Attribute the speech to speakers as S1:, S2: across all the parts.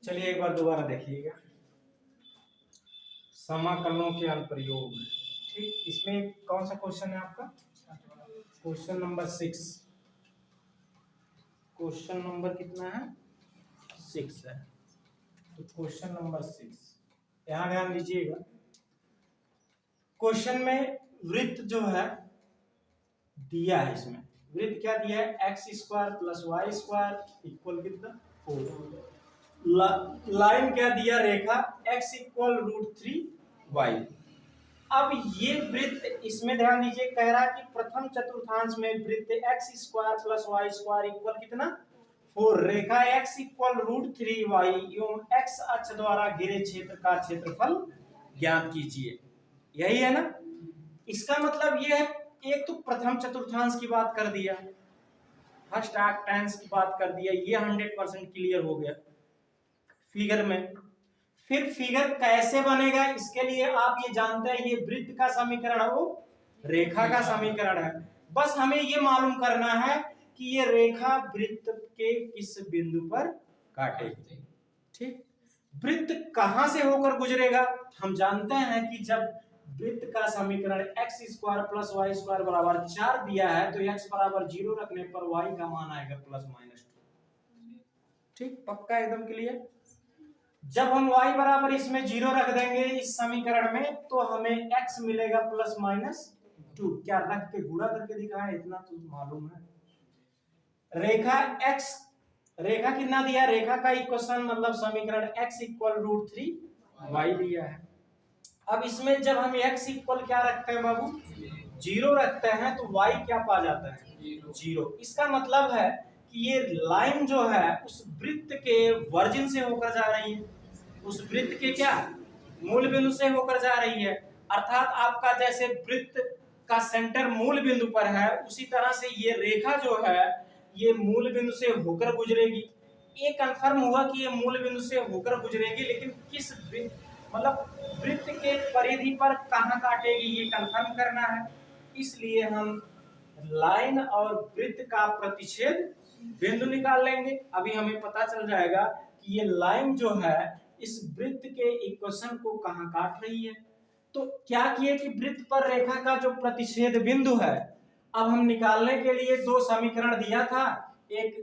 S1: चलिए एक बार दोबारा देखिएगा, समाकलों के अनुप्रयोग। ठीक, इसमें कौन सा क्वेश्चन है आपका? Question number 6। क्वेश्चन नंबर कितना है? 6 है। तो क्वेश्चन नंबर 6 यहां ध्यान दीजिएगा। क्वेश्चन में वृत्त जो है दिया है, इसमें वृत्त क्या दिया है? X square plus Y square equal कितना? 4। लाइन क्या दिया? रेखा x इक्वल √3y। अब ये वृत्त, इसमें ध्यान दीजिए, कह रहा है कि प्रथम चतुर्थांश में वृत्त x square plus Y square equal कितना? 4। रेखा x इक्वल √3y एवं x अक्ष द्वारा घिरे क्षेत्र का क्षेत्रफल ज्ञात कीजिए। यही है ना? इसका मतलब ये है, एक तो प्रथम चतुर्थांश की बात कर दिया, फर्स्ट ऑक्टेंस की बात कर दिया, ये 100% क्लियर हो गया फिगर में। फिर फिगर कैसे बनेगा, इसके लिए आप ये जानते हैं, ये वृत्त का समीकरण है, वो रेखा का समीकरण है। बस हमें ये मालूम करना है कि ये रेखा वृत्त के किस बिंदु पर काटेगी। ठीक, वृत्त कहां से होकर गुजरेगा? हम जानते हैं कि जब वृत्त का समीकरण X square plus Y square बराबर 4 दिया है, तो एक्स बराबर 0 रखने पर वाई का मान आएगा +-2। ठीक, पक्का एकदम क्लियर। जब हम y बराबर इसमें 0 रख देंगे इस समीकरण में, तो हमें x मिलेगा +-2। क्या रख के गुणा करके दिखाया? इतना तो मालूम है। रेखा x, रेखा कितना दिया? रेखा का इक्वेशन मतलब समीकरण x इक्वल √3y दिया है। अब इसमें जब हम x इक्वल क्या रखते हैं बाबू? 0 रखते हैं, तो y क्या पा जाता है? 0। इसका मतलब है कि ये लाइन जो है उस वृत्त के वर्जिन से होकर जा रही है, उस वृत्त के क्या? मूल बिंदु से होकर जा रही है। अर्थात आपका जैसे वृत्त का सेंटर मूल बिंदु पर है, उसी तरह से ये रेखा जो है ये मूल बिंदु से होकर गुजरेगी। ये कंफर्म हुआ कि ये मूल बिंदु से होकर गुजरेगी, लेकिन किस मतलब वृत्त के परिधि पर कहां काटेगी ये कंफर्म करना है। इसलिए हम लाइन और वृत्त का प्रतिच्छेद बिंदु निकाल लेंगे। अभी हमें पता चल जाएगा कि ये लाइन जो है इस वृत्त के इक्वेशन को कहां काट रही है। तो क्या किए कि वृत्त पर रेखा का जो प्रतिच्छेद बिंदु है, अब हम निकालने के लिए दो समीकरण दिया था, एक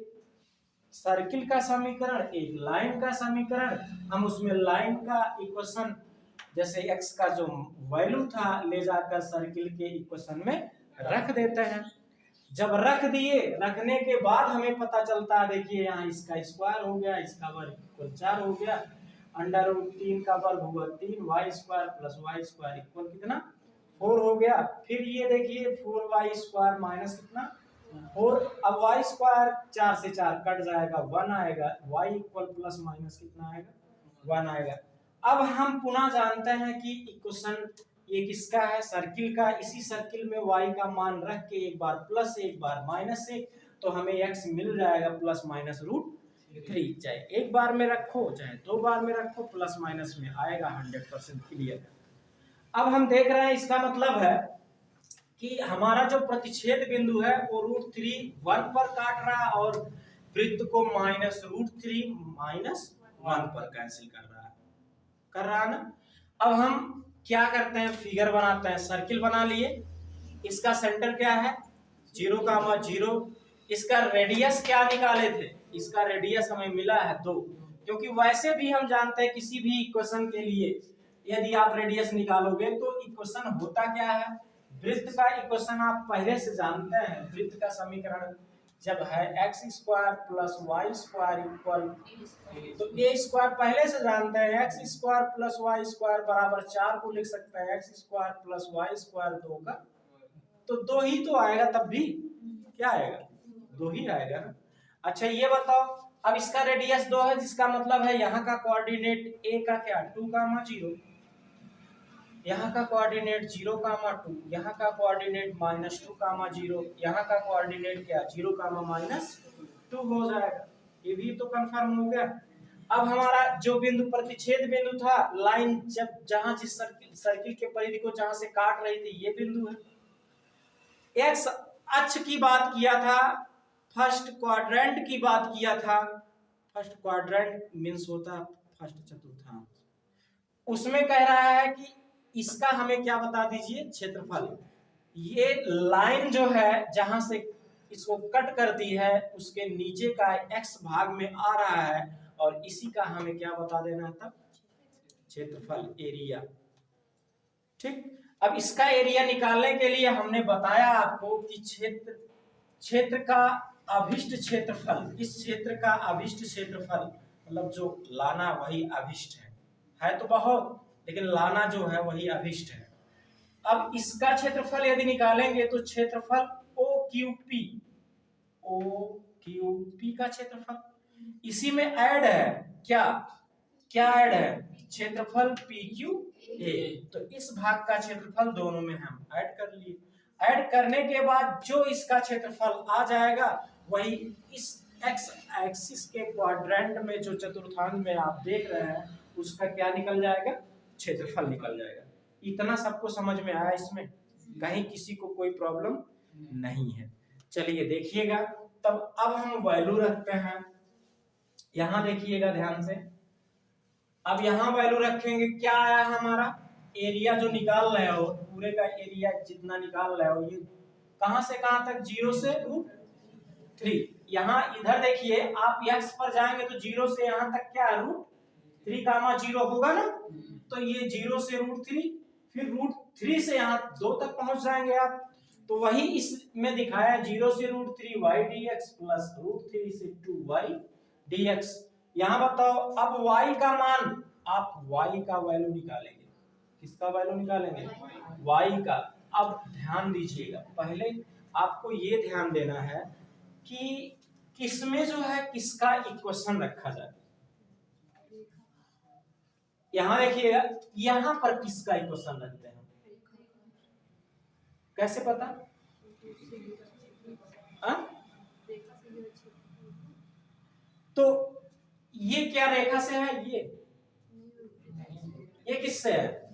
S1: सर्किल का समीकरण, एक लाइन का समीकरण। हम उसमें लाइन का इक्वेशन जैसे x का जो वैल्यू था ले जाकर सर्किल के इक्वेशन में रख देते हैं। जब रख दिए, रखने के बाद हमें पता चलता है, देखिए यहाँ इसका स्क्वायर हो गया, इसका वर्ग इक्वल 4 हो गया, √3 का वर्ग हुआ 3, Y square plus Y square equal कितना? 4 हो गया। फिर ये देखिए 4y स्क्वायर माइनस कितना? 4। अब y स्क्वायर 4 से 4 कट जाएगा, 1 आएगा, y इक्वल प्लस माइनस कितना आएगा? 1 आएगा। अब हम पुनः जानते हैं कि इक्वेशन ये किसका है? सर्किल का। इसी सर्किल में y का मान रख के एक बार प्लस एक बार माइनस से, तो हमें x मिल जाएगा ±√3। चाहे एक बार में रखो चाहे दो बार में रखो, प्लस माइनस में आएगा, 100% क्लियर। अब हम देख रहे हैं, इसका मतलब है कि हमारा जो प्रतिच्छेद बिंदु है वो √3 1 पर काट रहा है और वृत्त को -√3 -1 पर कैंसिल कर रहा है ना। अब हम क्या करते हैं? फिगर बनाते हैं। सर्किल बना लिए, इसका सेंटर क्या है? 0,0। इसका रेडियस क्या निकाले थे? इसका रेडियस हमें मिला है 2, क्योंकि वैसे भी हम जानते हैं किसी भी इक्वेशन के लिए यदि आप रेडियस निकालोगे तो इक्वेशन होता क्या है? वृत्त का इक्वेशन आप पहले से जानते हैं। वृत्त का समीकरण जब है X square plus Y square equal, तो ए स्क्वायर पहले से जानते हैं, X square plus Y square बराबर 4 को लिख सकते हैं, X square plus Y square 2 का, तो 2 ही तो आएगा, तब भी क्या आएगा? 2 ही आएगा ना। अच्छा ये बताओ, अब इसका रेडियस 2 है, जिसका मतलब है यहाँ का कोऑर्डिनेट ए का क्या? 2,0, यहाँ का कोऑर्डिनेट 0,2, यहाँ का कोऑर्डिनेट -2,0, यहाँ का कोऑर्डिनेट क्या? 0,-2 हो जाएगा। ये भी तो कंफर्म हो गया। अब हमारा जो बिंदु प्रतिच्छेद बिंदु था, लाइन जब जहां जिस सर्किल के परिधि को जहां से काट रही थी, ये बिंदु है। एक्स अक्ष की बात किया था, फर्स्ट क्वाड्रेंट की बात किया था, फर्स्ट क्वाड्रेंट मीन्स होता है फर्स्ट चतुर्थांश। उसमें कह रहा है कि इसका हमें क्या बता दीजिए, क्षेत्रफल। ये लाइन जो है जहां से इसको कट करती है उसके नीचे का x भाग में आ रहा है और इसी का हमें क्या बता देना है तब, क्षेत्रफल, एरिया। ठीक, अब इसका एरिया निकालने के लिए हमने बताया आपको कि क्षेत्र का अभिष्ट क्षेत्रफल, इस क्षेत्र का अभिष्ट क्षेत्रफल मतलब जो लाना वही अभिष्ट है तो बहुत, लेकिन लाना जो है वही अभिष्ट है। अब इसका क्षेत्रफल यदि निकालेंगे तो क्षेत्रफल OQP का क्षेत्रफल, इसी में ऐड है क्या क्या ऐड है, क्षेत्रफल PQA। तो इस भाग का क्षेत्रफल दोनों में हम ऐड कर लिए। ऐड करने के बाद जो इसका क्षेत्रफल आ जाएगा वही इस एक्स एक्सिस के क्वाड्रेंट में जो चतुर्थांश में आप देख रहे हैं उसका क्या निकल जाएगा, क्षेत्रफल निकल जाएगा। इतना सबको समझ में आया, इसमें कहीं किसी को कोई प्रॉब्लम नहीं है। चलिए देखिएगा, तब अब हम वैल्यू रखते हैं। यहां देखिएगा ध्यान से, अब यहां वैल्यू रखेंगे, क्या आया हमारा एरिया जो निकाल रहे हो, पूरे का एरिया जितना निकाल रहे हो, ये कहां से कहां तक, 0 से √3। यहां इधर देखिए आप x पर जाएंगे तो 0 से यहां तक क्या है, √3 0 होगा ना, तो ये 0 से √3, फिर √3 से यहाँ 2 तक पहुंच जाएंगे आप, तो वही इसमें दिखाया 0 से √3y dx प्लस √3 से 2y dx। यहाँ बताओ अब y का मान, आप y का वैल्यू निकालेंगे, किसका वैल्यू निकालेंगे, y का। अब ध्यान दीजिएगा, पहले आपको ये ध्यान देना है कि किसमें जो है किसका इक्वेशन रखा जाए। यहां देखिएगा, यहां पर किसका इक्वेशन रखते हैं, कैसे पता, तो ये क्या रेखा से है, ये किससे है,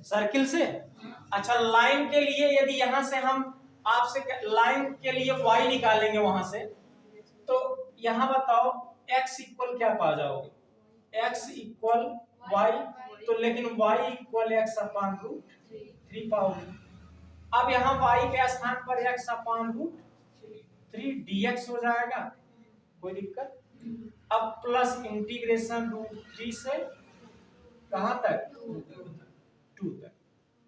S1: सर्किल से। अच्छा, लाइन के लिए यदि यहां से हम आपसे लाइन के लिए y निकालेंगे वहां से, तो यहां बताओ x इक्वल क्या पा जाओगे, x इक्वल y, तो लेकिन y इक्वल x अपान √3 पाओगे। अब यहाँ y के स्थान पर x अपान √3 dx हो जाएगा, कोई दिक्कत। अब प्लस इंटीग्रेशन √3 से कहां तक, 2 तक।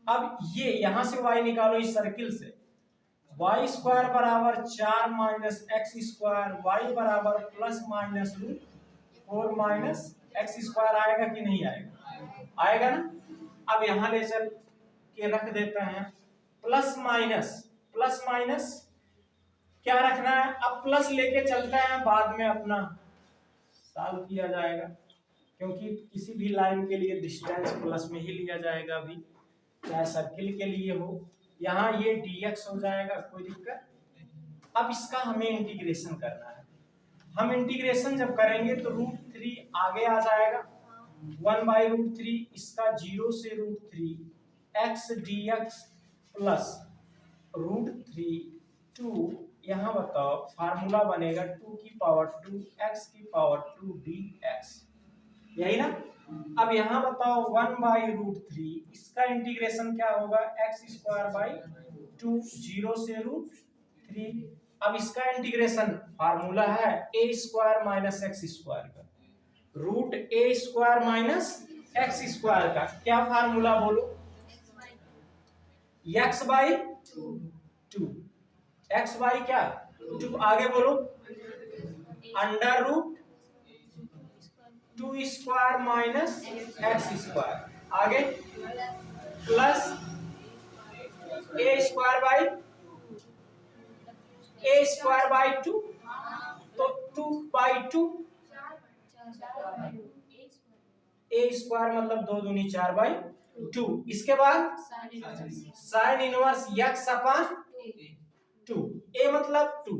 S1: अब ये यहां से y निकालो इस सर्किल से, y स्क्वायर बराबर 4 माइनस एक्स स्क्वायर, y बराबर plus minus √4 minus x square आएगा कि नहीं आएगा, आएगा ना। अब यहां ले चल के रख देते हैं, प्लस माइनस क्या रखना है, अब प्लस लेके चलते हैं, बाद में अपना सॉल्व किया जाएगा, क्योंकि किसी भी लाइन के लिए डिस्टेंस प्लस में ही लिया जाएगा, अभी चाहे सर्किल के लिए हो। यहाँ ये dx हो जाएगा, कोई दिक्कत। अब इसका हमें इंटीग्रेशन करना है, हम इंटीग्रेशन जब करेंगे तो √3 आगे आ जाएगा, 1/√3, इसका 0 से √3 x dx प्लस √3 2, यहाँ बताओ फार्मूला बनेगा 2 की पावर 2 x की पावर 2 dx, यही ना। अब यहाँ बताओ 1/√3, इसका इंटीग्रेशन क्या होगा, x स्क्वायर बाई 2, 0 से √3। अब इसका इंटीग्रेशन फार्मूला है a square minus x square का, √a² माइनस एक्स स्क्वायर का क्या फार्मूला बोलो, x/2, x/ क्या 2, आगे बोलो √2² माइनस एक्स स्क्वायर, आगे प्लस a² बाई 2, तो 2/2 a² मतलब 2 दूनी 4/2। इसके बाद sine inverse x upon 2, a मतलब 2,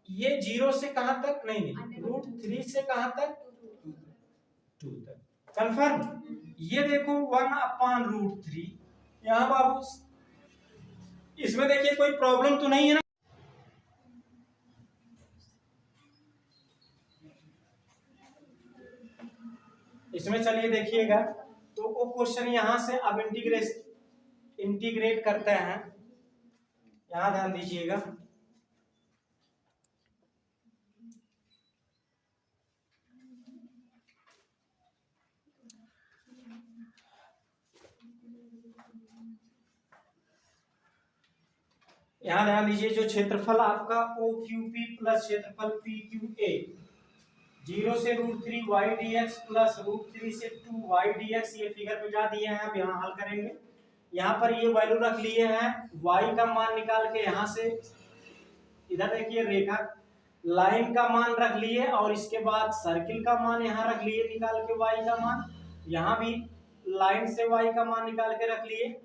S1: ये 0 से कहां तक, नहीं √3 से कहां तक, 2 तक, कंफर्म। ये देखो 1/√3, यहाँ बाबू इसमें देखिए कोई प्रॉब्लम तो नहीं है ना, इसमें चलिए देखिएगा, तो वो क्वेश्चन यहां से अब इंटीग्रेट करते हैं, यहां ध्यान दीजिएगा। यहां ध्यान दीजिए, जो क्षेत्रफल आपका ओ क्यू पी प्लस क्षेत्रफल पी क्यू ए 0 से √3 y dx प्लस √3 से 2 y dx, ये फिगर मिटा दिए हैं, अब यहाँ हल करेंगे। यहाँ पर ये वैल्यू रख लिए हैं, y का मान निकाल के यहाँ से इधर देखिए रेखा लाइन का मान रख लिए, और इसके बाद सर्किल का मान यहाँ रख लिए निकाल के, y का मान यहाँ भी लाइन से y का मान निकाल के रख लिए।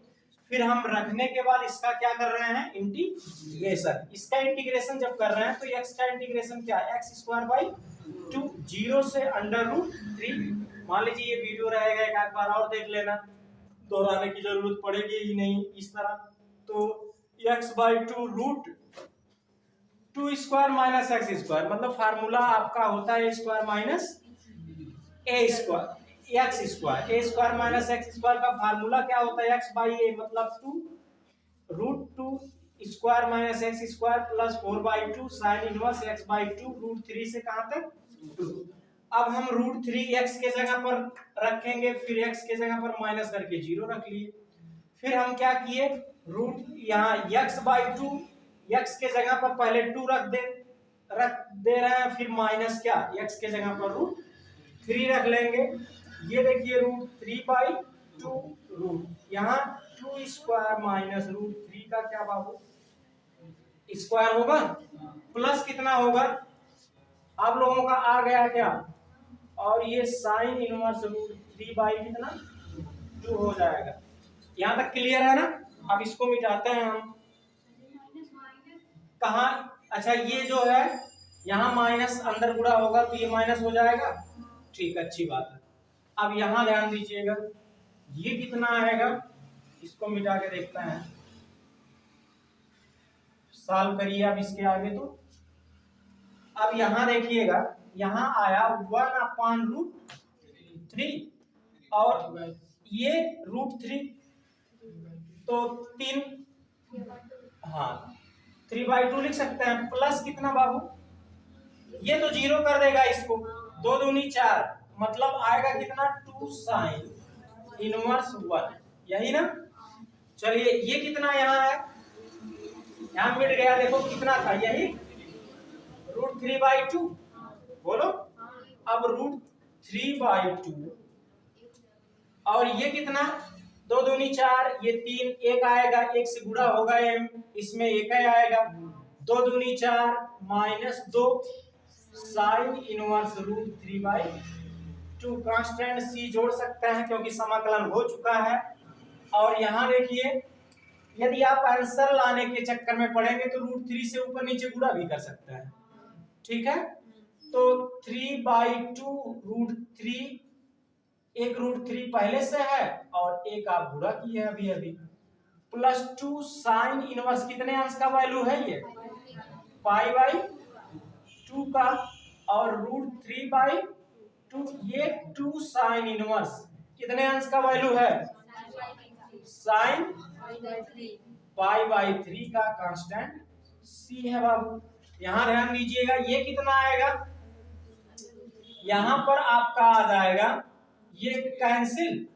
S1: फिर हम रखने के बाद इसका क्या कर रहे हैं, इंटीग्रेशन। इसका इंटीग्रेशन जब कर रहे हैं तो x का इंटीग्रेशन क्या है, x²/2 0 से √3। मान लीजिए ये वीडियो रहेगा, एक आध बार और देख लेना, दोहराने की जरूरत पड़ेगी ही नहीं इस तरह। तो x/2 √2² - x², मतलब फार्मूला आपका होता है a² - a² का फार्मूला क्या होता है, x/a मतलब 2 √2² - x² plus 4/2 sin inverse x/2 √3 से कहां तक 2। अब हम √3 x के जगह पर रखेंगे, फिर x के जगह पर माइनस करके 0 रख लिए। फिर हम क्या किए, यहाँ x/2 x के जगह पर पहले 2 रख दे रहे हैं, फिर माइनस क्या, x के जगह पर √3 रख लेंगे। ये देखिए √3/2 यहाँ 2² - √3 का क्या बाबू स्क्वायर होगा, प्लस कितना होगा, आप लोगों का आ गया क्या, और ये साइन इनवर्स √3/कितना 2 हो जाएगा। यहाँ तक क्लियर है ना। अब इसको मिटाते हैं हम, कहा, अच्छा ये जो है यहाँ माइनस अंदर गुणा होगा तो ये माइनस हो जाएगा, ठीक, अच्छी बात है। अब यहाँ ध्यान दीजिएगा, ये कितना आएगा, इसको मिटा के देखते हैं, सॉल्व करिए अब इसके आगे। तो अब यहाँ देखिएगा, यहाँ आया 1/√3 और ये √3 तो 3, हाँ 3/2 लिख सकते हैं, प्लस कितना बाबू, ये तो 0 कर देगा इसको, 2 दूनी 4, मतलब आएगा कितना 2 sin इनवर्स 1, यही ना। चलिए ये कितना यहाँ है, यहाँ मिट गया, देखो कितना था, यही √3/2, बोलो। अब √3/2 और ये कितना, 2 दूनी 4, ये 3, एक आएगा, एक से गुणा होगा m, इसमें एक ही आएगा, 2 दूनी 4 -2 साइन इनवर्स √3/2। कांस्टेंट c जोड़ सकते हैं क्योंकि समाकलन हो चुका है। और यहाँ देखिए, यदि आप आंसर लाने के चक्कर में पड़ेंगे तो √3 से ऊपर नीचे गुणा भी कर सकते हैं, ठीक है। तो 3/2 √3, एक √3 पहले से है और एक आप गुणा किए अभी अभी, प्लस 2 साइन इनवर्स, कितने अंश का वैल्यू है ये, π/2 का, और √3/2, ये 2 साइन इनवर्स कितने अंश का वैल्यू है, साइन π/3 का कांस्टेंट c है बाबू। यहां ध्यान दीजिएगा, ये कितना आएगा, यहां पर आपका आ जाएगा, ये कैंसिल,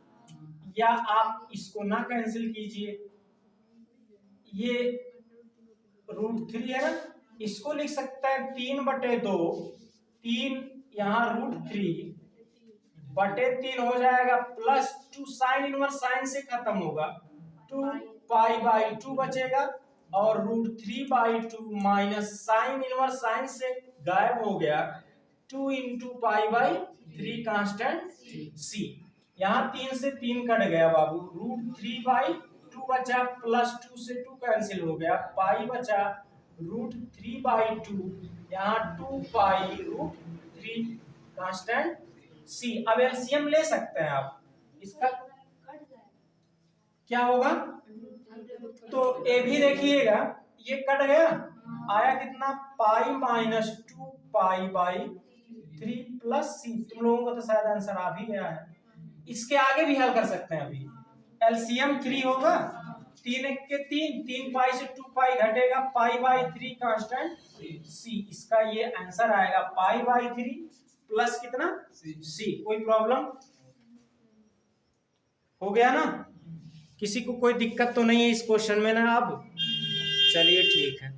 S1: या आप इसको ना कैंसिल कीजिए, ये √3 है ना, इसको लिख सकते हैं 3/2, 3 यहाँ √3/3 हो जाएगा, प्लस 2 साइन इनवर्स, साइन से खत्म होगा, 2π/2 बचेगा, और √3/2 माइनस साइन इनवर्स, साइन से गायब हो गया, 2 × π/3 कांस्टेंट c। यहाँ 3 से 3 कट गया बाबू, √3/2 बचा, प्लस 2 से 2 कैंसिल हो गया, पाई बचा, √3/2 यहाँ 2π√3 कांस्टेंट c। अब एलसीएम ले सकते हैं आप, इसका क्या होगा, तो ए भी देखिएगा, ये कट गया, आया कितना, π - 2π/3 3 प्लस सी। तुम लोगों को तो शायद आंसर आ भी गया है। इसके आगे भी हल कर सकते हैं। अभी एलसीएम 3 होगा, 3 एक के 3, 3 पाई से 2 पाई घटेगा, पाई बाई 3 कांस्टेंट सी। इसका ये आंसर आएगा पाई बाई 3 प्लस कितना सी। कोई प्रॉब्लम हो गया ना? किसी को कोई दिक्कत तो नहीं है इस क्वेश्चन में ना? अब चलिए ठीक है।